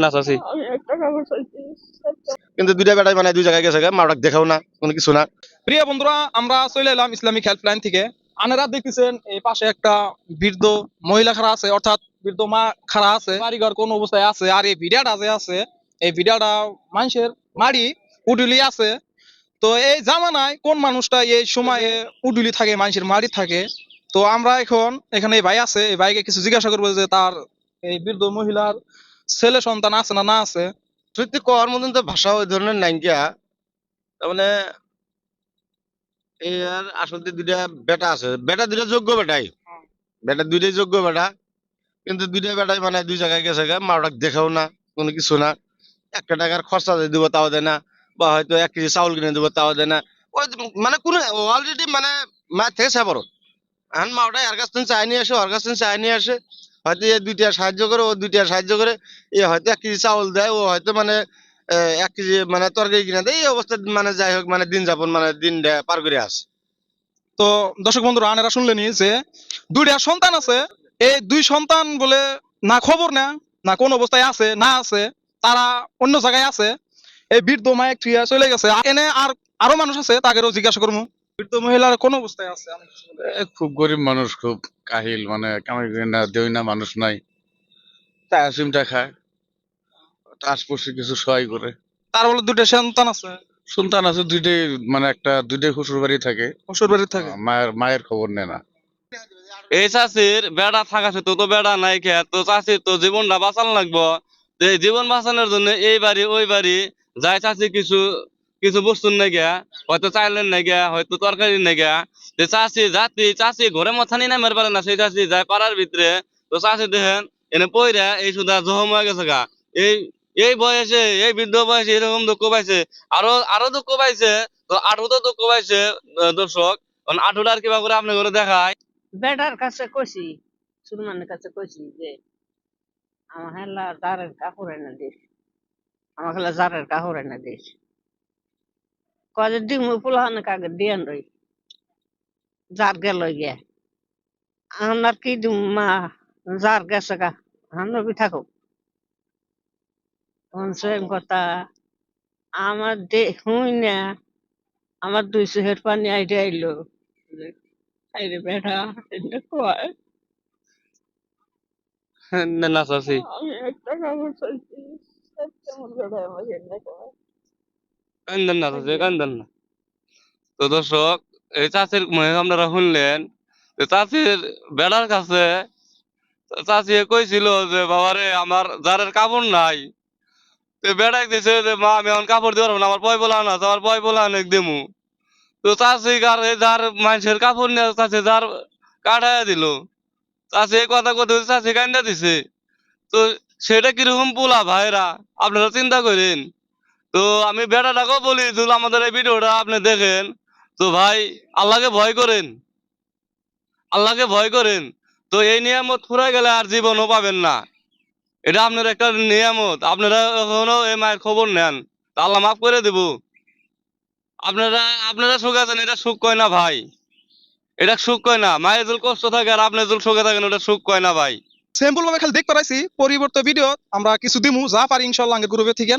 না চাচি, আমি একটা কাপড় চাইছি। কিন্তু দুইটা বেটাই মানে দুই জায়গায় গেছে মাওটাক দেখাও না কোনো কিছু না। প্রিয় বন্ধুরা, আমরা চলে এলাম ইসলামিক হেল্পলাইন থেকে। আনারা দেখতেছেন এই পাশে একটা বৃদ্ধ মহিলা খাড়া আছে, অর্থাৎ বৃদ্ধ মা খাড়া আছে, বাড়িঘর কোন অবস্থায় আছে। আর এই ভিডিওটা যে আছে, এই ভিডিওটা মানুষের মাড়ি উডুলি আছে। তো এই জামানায় কোন মানুষটা এই সময়ে উডুলি থাকে, মানুষের মাড়ি থাকে? তো আমরা এখন এখানে এই ভাই আছে, এই ভাইকে কিছু জিজ্ঞাসা করবো যে তার এই বৃদ্ধ মহিলার ছেলে সন্তান আছে না না আছে। সত্যি কওয়ার মতন তো ভাষা ওই ধরনের নাই গিয়া। তার মানে এই আর আসলে দুইটা বেটা আছে, বেটা দুইটা যোগ্য বেটাই, বেটা দুইটাই যোগ্য বেটা। কিন্তু দুইটা বেটাই মানে দুই জায়গায় গেছে মাওটাক দেখাও না কোনো কিছু না। একটা টাকার খরচা দিয়ে দিব তাও দেয় না, বা হয়তো 1 কেজি চাউল কিনে দেবো তাও দেয় না। ওই মানে কোনো অলরেডি মানে মায়ের থেকে সাবরত এখন মাওটাই আর কাছ থেকে চাই নিয়ে আসে, ওর কাছ থেকে চাই নিয়ে আসে। হয়তো এ দুইটা সাহায্য করে, ও দুইটা সাহায্য করে। এ হয়তো 1 কেজি চাউল দেয়, ও হয়তো মানে 1 কেজি মানে তরকারি কিনে দেয়। এই অবস্থা মানে যাই হোক মানে দিন যাপন মানে দিন পার করে আসে। তো দর্শক বন্ধুরা, আনেরা শুনলেনি যে দুইটা সন্তান আছে। এই দুই সন্তান বলে না খবর না, না কোন অবস্থায় আছে না আছে, তারা অন্য জায়গায় আছে। এই বৃদ্ধ মায়ের ক্রিয়া চলে গেছে। এনে আর আরো মানুষ আছে, তাদেরও জিজ্ঞাসা করবো বৃদ্ধ মহিলার কোন অবস্থায় আছে। খুব গরিব মানুষ, খুব কাহিল, মানে কামাই করে না দেই না, মানুষ নাই, টাকা চিমটা খায়, আশপাশে কিছু সহায় করে। তার বলে দুইটা সন্তান আছে, সন্তান আছে দুইটাই, মানে দুইটাই শ্বশুর বাড়ি থাকে। শ্বশুর বাড়িতে থাকে। মায়ের খবর নেয় না। এই চাষির বেড়া থাকা সত্ত্বেও তো বেড়া নাই খেয়ে, তো চাষির তো জীবনটা বাঁচানো লাগবো। তো এই জীবন বাঁচানোর জন্য এই বাড়ি ওই বাড়ি যায়, চাষি কিছু কিছু বস্তুর নেগা, হয়তো চাইলেন নেগা, হয়তো তরকারি নেগা। যে চাষি ঘরে মথানি নামের পারে না, সেই চাষি যায় পাড়ার ভিতরে। তো চাষি দেখেন এনে পইরা এই সুদা জহম হয়ে গেছে গা। এই এই বয়সে, এই বৃদ্ধ বয়সে এরকম দুঃখ পাইছে। আরো আরো দুঃখ পাইছে। তো আঠু তো দুঃখ পাইছে। দর্শক, আঠুটার কিবা করে আপনি করে দেখায়। বেটার কাছে কইছি, সুলমানের কাছে কইছি যে আমার হেলা জারের কাপড় এনে দিস, আমার হেলা জারের কাপড় এনে দিস। কয়ে দিমু পোলাহানে কাকে দিয়ান রই, জার গেল গিয়া। এখন আর কি দিমু মা, জার গেছে গা, এখন রবি থাকুক। তখন সেম কথা আমার হুই না, আমার 2 চোখের পানি আইডে আইলো। আইরে বেটা এটা কয় না চাচি, আমি একটা কাপড় চাইছি, কেমন বেটা আমাকে এনে কয়। কান্দেন না চাচি, কান্দেন না। তো দর্শক, এই চাষির মনে আপনারা শুনলেন। চাষির বেড়ার কাছে চাষি কইছিল যে বাবারে আমার জারের কাপড় নাই। তো বেড়াই দিছে যে মা আমি এখন কাপড় দিতে পারবো না, আমার পয় বলা না, আমার পয় বলা অনেক দিমু। তো চাষি আর এই যার মানুষের কাপড় নিয়ে চাষি যার কাটায় দিল। চাষি এই কথা কথা চাষি কান্দা দিছে। তো সেটা কিরকম পোলা ভাইরা, আপনারা চিন্তা করেন। তো আমি বেটাটাকেও বলি, যদি আমাদের এই ভিডিওটা আপনি দেখেন, তো ভাই আল্লাহকে ভয় করেন, আল্লাহকে ভয় করেন। তো এই নিয়ামত ফুরাই গেলে আর জীবনও পাবেন না। এটা আপনার একটা নিয়ামত, আপনারা এখনো এই মায়ের খবর নেন, তা আল্লাহ মাফ করে দেব। আপনারা আপনারা সুখ আছেন, এটা সুখ কয় না ভাই, এটা সুখ কয় না। মায়ের যদি কষ্ট থাকে আর আপনি যদি সুখে থাকেন, ওটা সুখ কয় না ভাই। সিম্পল ভাবে খালি দেখতে পাইছি, পরিবর্তন ভিডিও আমরা কিছু দিমু যা পারি ইনশাআল্লাহ গ্রুপে থেকে।